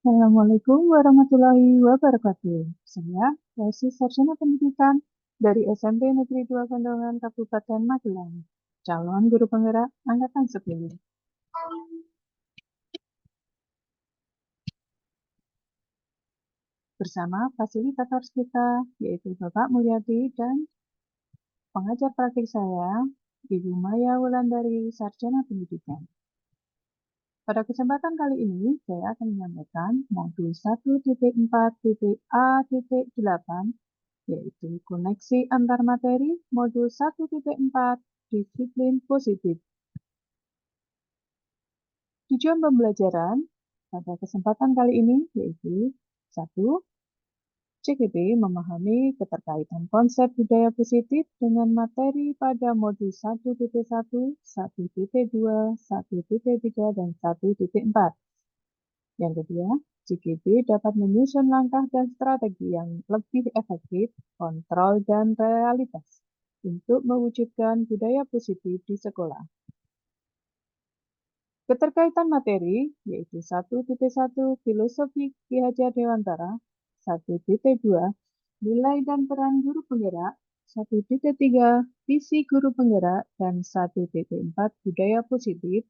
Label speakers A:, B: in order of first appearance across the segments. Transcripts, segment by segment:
A: Assalamualaikum warahmatullahi wabarakatuh. Saya Yasi Sarjana Pendidikan dari SMP Negeri 2 Kondongan Kabupaten Magelang, calon guru penggerak angkatan 10. Bersama fasilitator kita, yaitu Bapak Mulyadi dan pengajar praktik saya, Ibu Maya Wulandari, Sarjana Pendidikan. Pada kesempatan kali ini, saya akan menyampaikan modul 1.4.A.8, yaitu koneksi antar materi modul 1.4 disiplin positif. Tujuan pembelajaran pada kesempatan kali ini yaitu 1. CGP memahami keterkaitan konsep budaya positif dengan materi pada modul 1.1, 1.2, 1.3, dan 1.4. Yang kedua, CGP dapat menyusun langkah dan strategi yang lebih efektif, kontrol, dan realitas untuk mewujudkan budaya positif di sekolah. Keterkaitan materi, yaitu 1.1 Filosofi Ki Hajar Dewantara, 1.2 Nilai dan peran guru penggerak, 1.3 Visi guru penggerak, dan 1.4 Budaya positif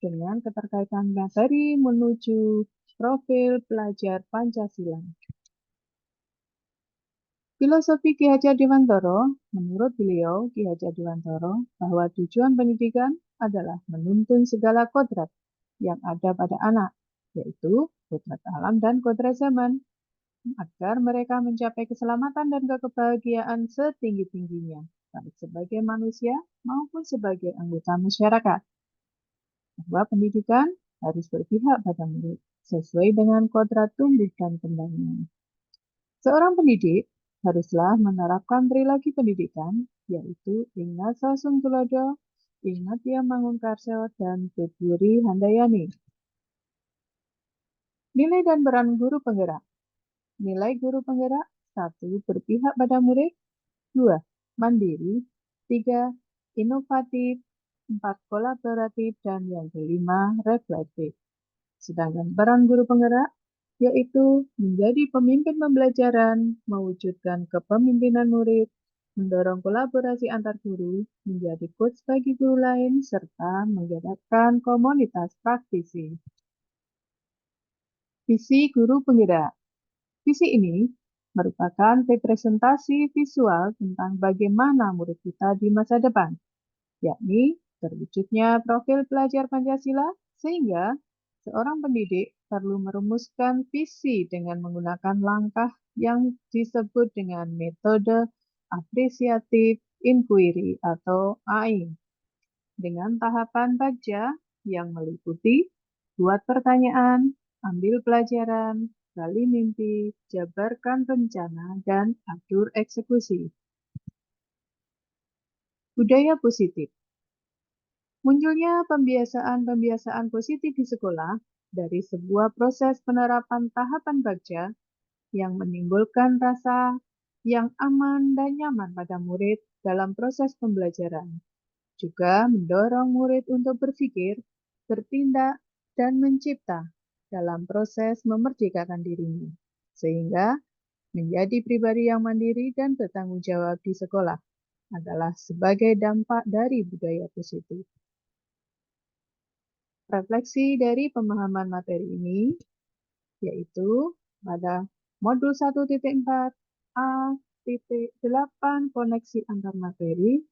A: dengan keterkaitan materi menuju profil pelajar Pancasila. Filosofi Ki Hajar Dewantara, menurut beliau, Ki Hajar Dewantara, bahwa tujuan pendidikan adalah menuntun segala kodrat yang ada pada anak, yaitu kodrat alam dan kodrat zaman, agar mereka mencapai keselamatan dan kebahagiaan setinggi-tingginya, baik sebagai manusia maupun sebagai anggota masyarakat. Bahwa pendidikan harus berpihak pada murid, sesuai dengan kodrat tumbuh dan kembangnya. Seorang pendidik haruslah menerapkan trilogi pendidikan, yaitu Ingasa Sungtulodo, Ingatya Mangunkarso, dan Tuturi Handayani. Nilai dan peran guru penggerak. Nilai guru penggerak: 1. Berpihak pada murid, 2. Mandiri, 3. Inovatif, 4. Kolaboratif, dan yang kelima, reflektif. Sedangkan peran guru penggerak yaitu menjadi pemimpin pembelajaran, mewujudkan kepemimpinan murid, mendorong kolaborasi antar guru, menjadi coach bagi guru lain, serta menggerakkan komunitas praktisi. Visi guru penggerak. Visi ini merupakan representasi visual tentang bagaimana murid kita di masa depan, yakni terwujudnya profil pelajar Pancasila, sehingga seorang pendidik perlu merumuskan visi dengan menggunakan langkah yang disebut dengan metode apresiatif inquiry atau AI, dengan tahapan baca yang meliputi buat pertanyaan, ambil pelajaran, gali mimpi, jabarkan rencana, dan atur eksekusi. Budaya positif. Munculnya pembiasaan-pembiasaan positif di sekolah dari sebuah proses penerapan tahapan baca yang menimbulkan rasa yang aman dan nyaman pada murid dalam proses pembelajaran. Juga mendorong murid untuk berpikir, bertindak, dan mencipta dalam proses memerdekakan dirinya, sehingga menjadi pribadi yang mandiri dan bertanggung jawab di sekolah adalah sebagai dampak dari budaya positif. Refleksi dari pemahaman materi ini, yaitu pada modul 1.4 A.8 koneksi antar materi.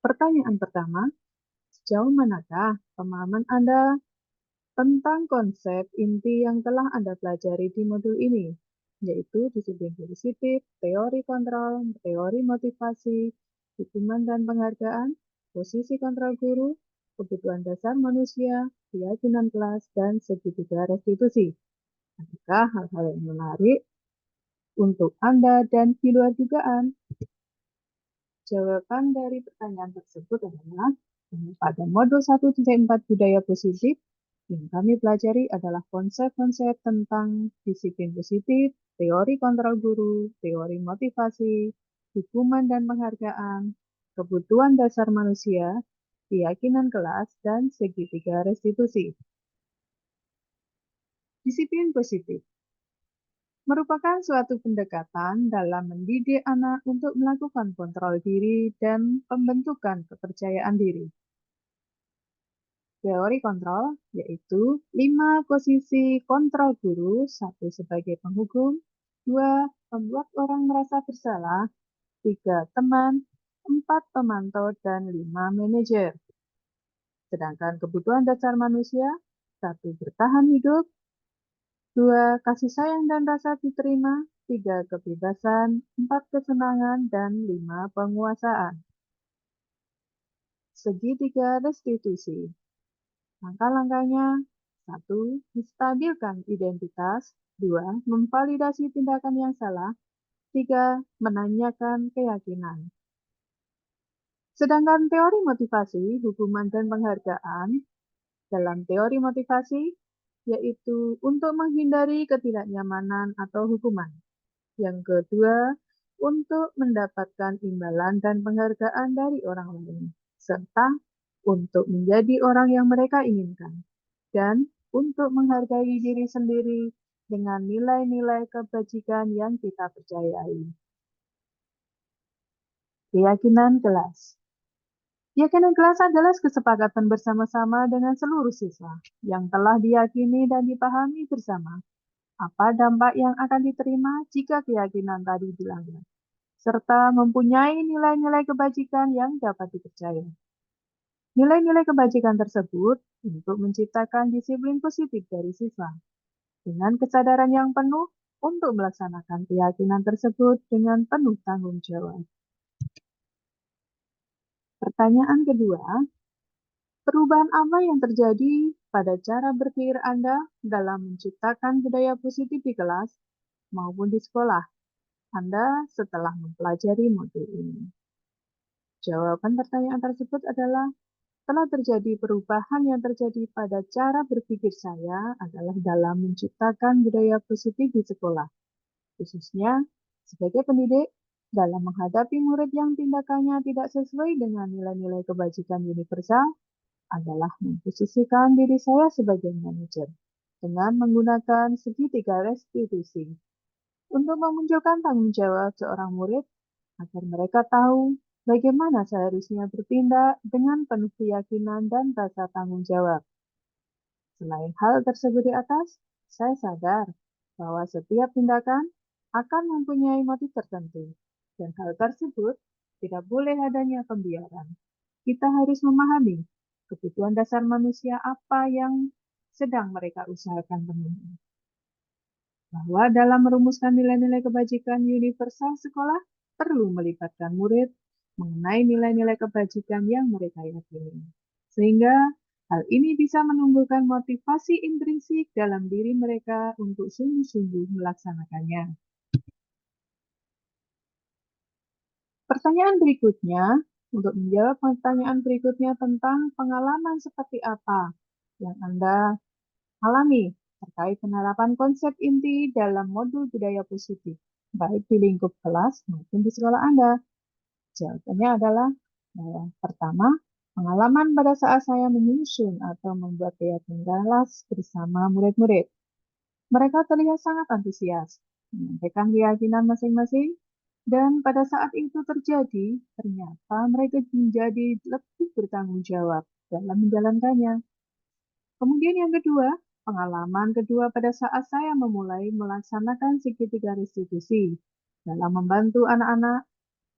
A: Pertanyaan pertama, sejauh manakah pemahaman Anda tentang konsep inti yang telah Anda pelajari di modul ini, yaitu disiplin positif, teori kontrol, teori motivasi, hukuman dan penghargaan, posisi kontrol guru, kebutuhan dasar manusia, keyakinan kelas, dan segitiga restitusi. Adakah hal-hal yang menarik untuk Anda dan di luar dugaan? Jawaban dari pertanyaan tersebut adalah pada modul 1.4 budaya positif, yang kami pelajari adalah konsep-konsep tentang disiplin positif, teori kontrol guru, teori motivasi, hukuman dan penghargaan, kebutuhan dasar manusia, keyakinan kelas, dan segitiga restitusi. Disiplin positif merupakan suatu pendekatan dalam mendidik anak untuk melakukan kontrol diri dan pembentukan kepercayaan diri. Teori kontrol yaitu 5 posisi kontrol guru, 1 sebagai penghukum, 2 membuat orang merasa bersalah, 3 teman, 4 pemantau, dan 5 manajer. Sedangkan kebutuhan dasar manusia, 1 bertahan hidup, 2 kasih sayang dan rasa diterima, 3 kebebasan, 4 kesenangan, dan 5 penguasaan. Segitiga restitusi. Langkah-langkahnya: 1. Menstabilkan identitas, 2. Memvalidasi tindakan yang salah, 3. Menanyakan keyakinan. Sedangkan teori motivasi, hukuman, dan penghargaan, dalam teori motivasi, yaitu untuk menghindari ketidaknyamanan atau hukuman. Yang kedua, untuk mendapatkan imbalan dan penghargaan dari orang lain, serta untuk menjadi orang yang mereka inginkan, dan untuk menghargai diri sendiri dengan nilai-nilai kebajikan yang kita percayai. Keyakinan kelas. Keyakinan kelas adalah kesepakatan bersama-sama dengan seluruh siswa yang telah diyakini dan dipahami bersama apa dampak yang akan diterima jika keyakinan tadi dilanggar, serta mempunyai nilai-nilai kebajikan yang dapat dipercaya. Nilai-nilai kebajikan tersebut untuk menciptakan disiplin positif dari siswa, dengan kesadaran yang penuh untuk melaksanakan keyakinan tersebut dengan penuh tanggung jawab. Pertanyaan kedua, perubahan apa yang terjadi pada cara berpikir Anda dalam menciptakan budaya positif di kelas maupun di sekolah Anda setelah mempelajari modul ini? Jawaban pertanyaan tersebut adalah telah terjadi perubahan yang terjadi pada cara berpikir saya adalah dalam menciptakan budaya positif di sekolah, khususnya sebagai pendidik dalam menghadapi murid yang tindakannya tidak sesuai dengan nilai-nilai kebajikan universal adalah memposisikan diri saya sebagai manajer dengan menggunakan segitiga restitusi untuk memunculkan tanggung jawab seorang murid agar mereka tahu bagaimana seharusnya bertindak dengan penuh keyakinan dan rasa tanggung jawab. Selain hal tersebut di atas, saya sadar bahwa setiap tindakan akan mempunyai motif tertentu, dan hal tersebut tidak boleh adanya pembiaran. Kita harus memahami kebutuhan dasar manusia apa yang sedang mereka usahakan penuhi. Bahwa dalam merumuskan nilai-nilai kebajikan universal sekolah perlu melibatkan murid mengenai nilai-nilai kebajikan yang mereka yakini. Sehingga hal ini bisa menumbuhkan motivasi intrinsik dalam diri mereka untuk sungguh-sungguh melaksanakannya. Pertanyaan berikutnya, untuk menjawab pertanyaan berikutnya tentang pengalaman seperti apa yang Anda alami terkait penerapan konsep inti dalam modul budaya positif, baik di lingkup kelas maupun di sekolah Anda. Jawabannya adalah bahwa pertama, pengalaman pada saat saya menyusun atau membuat keyakinan kelas bersama murid-murid. Mereka terlihat sangat antusias, menyampaikan keyakinan masing-masing, dan pada saat itu terjadi, ternyata mereka menjadi lebih bertanggung jawab dalam menjalankannya. Kemudian yang kedua, pengalaman kedua pada saat saya memulai melaksanakan segitiga restitusi dalam membantu anak-anak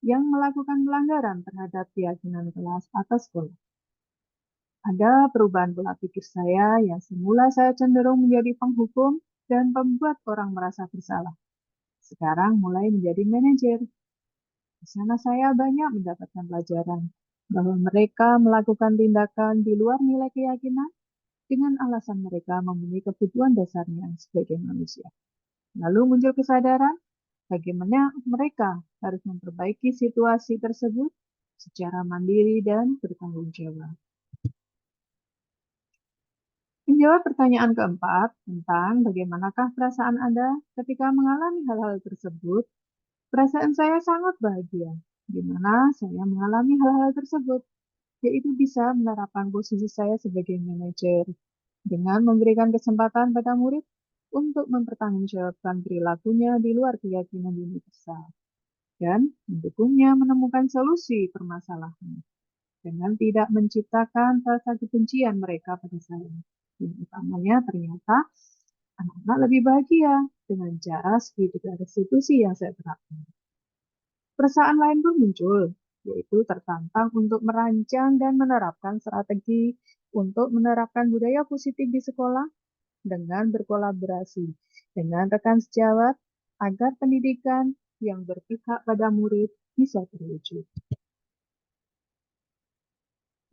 A: yang melakukan pelanggaran terhadap keyakinan kelas atau sekolah. Ada perubahan pola pikir saya yang semula saya cenderung menjadi penghukum dan pembuat orang merasa bersalah. Sekarang mulai menjadi manajer. Di sana saya banyak mendapatkan pelajaran bahwa mereka melakukan tindakan di luar nilai keyakinan dengan alasan mereka memenuhi kebutuhan dasarnya sebagai manusia. Lalu muncul kesadaran bagaimana mereka harus memperbaiki situasi tersebut secara mandiri dan bertanggung jawab. Menjawab pertanyaan keempat tentang bagaimanakah perasaan Anda ketika mengalami hal-hal tersebut, perasaan saya sangat bahagia, di mana saya mengalami hal-hal tersebut, yaitu bisa menerapkan posisi saya sebagai manajer dengan memberikan kesempatan pada murid untuk mempertanggungjawabkan perilakunya di luar keyakinan universal dan mendukungnya menemukan solusi permasalahan dengan tidak menciptakan rasa kebencian mereka pada saya. Yang utamanya ternyata anak-anak lebih bahagia dengan cara segitiga restitusi yang saya terapkan. Perasaan lain pun muncul, yaitu tertantang untuk merancang dan menerapkan strategi untuk menerapkan budaya positif di sekolah dengan berkolaborasi dengan rekan sejawat agar pendidikan yang berpihak pada murid bisa terwujud.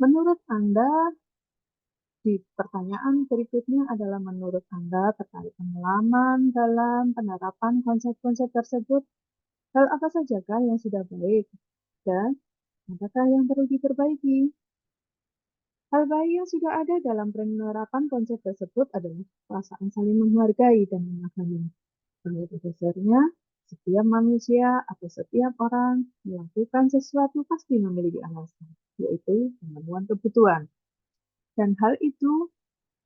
A: Menurut Anda, di pertanyaan berikutnya adalah menurut Anda terkait pengalaman dalam penerapan konsep-konsep tersebut, hal apa sajakah yang sudah baik dan adakah yang perlu diperbaiki? Hal baik yang sudah ada dalam penerapan konsep tersebut adalah perasaan saling menghargai dan memahami. Pada dasarnya, setiap manusia atau setiap orang melakukan sesuatu pasti memiliki alasan, yaitu pemenuhan kebutuhan. Dan hal itu,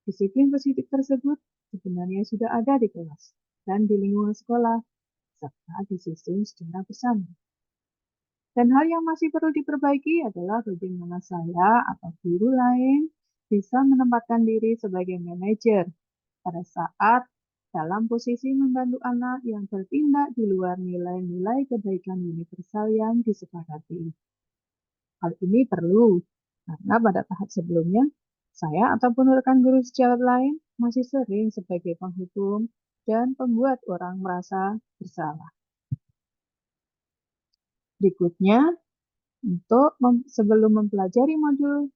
A: disiplin positif tersebut sebenarnya sudah ada di kelas dan di lingkungan sekolah, serta disusun secara bersama. Dan hal yang masih perlu diperbaiki adalah bagaimana saya atau guru lain bisa menempatkan diri sebagai manajer pada saat dalam posisi membantu anak yang bertindak di luar nilai-nilai kebaikan universal yang disepakati. Hal ini perlu karena pada tahap sebelumnya, saya ataupun rekan guru sejawat lain masih sering sebagai penghukum dan pembuat orang merasa bersalah. Berikutnya, sebelum mempelajari modul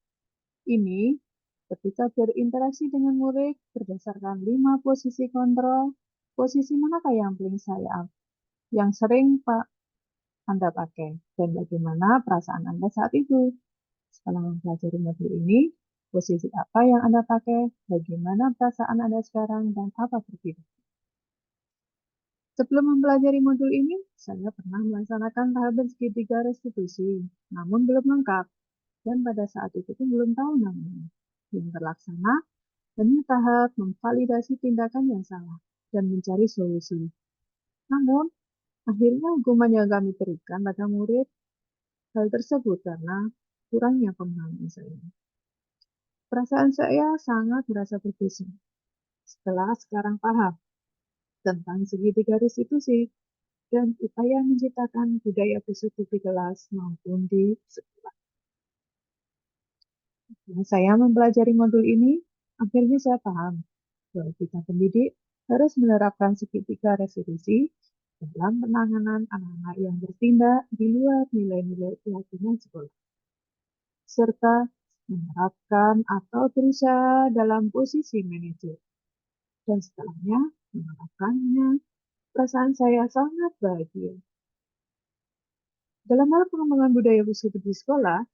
A: ini, ketika berinteraksi dengan murid berdasarkan 5 posisi kontrol, posisi manakah yang paling yang sering Anda pakai, dan bagaimana perasaan Anda saat itu? Setelah mempelajari modul ini, posisi apa yang Anda pakai, bagaimana perasaan Anda sekarang, dan apa berbeda? Sebelum mempelajari modul ini, saya pernah melaksanakan tahapan segitiga restitusi, namun belum lengkap, dan pada saat itu pun belum tahu namanya. Yang terlaksana hanya tahap memvalidasi tindakan yang salah dan mencari solusi. Namun, akhirnya hukuman yang kami berikan pada murid hal tersebut karena kurangnya pemahaman saya. Perasaan saya sangat merasa berdosa setelah sekarang paham tentang segitiga restitusi dan upaya menciptakan budaya positif di kelas maupun di sekolah. Setelah saya mempelajari modul ini, akhirnya saya paham bahwa kita pendidik harus menerapkan segitiga restitusi dalam penanganan anak-anak yang bertindak di luar nilai-nilai keyakinan sekolah, serta menerapkan atau berusaha dalam posisi manajer. Dan setelahnya menerapkannya, perasaan saya sangat bahagia. Dalam hal pengembangan budaya positif di sekolah,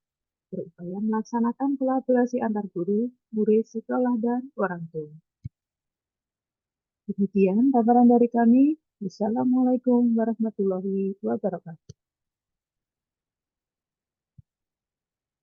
A: berupaya melaksanakan kolaborasi antar guru, murid, sekolah, dan orang tua. Demikian paparan dari kami. Wassalamualaikum warahmatullahi wabarakatuh.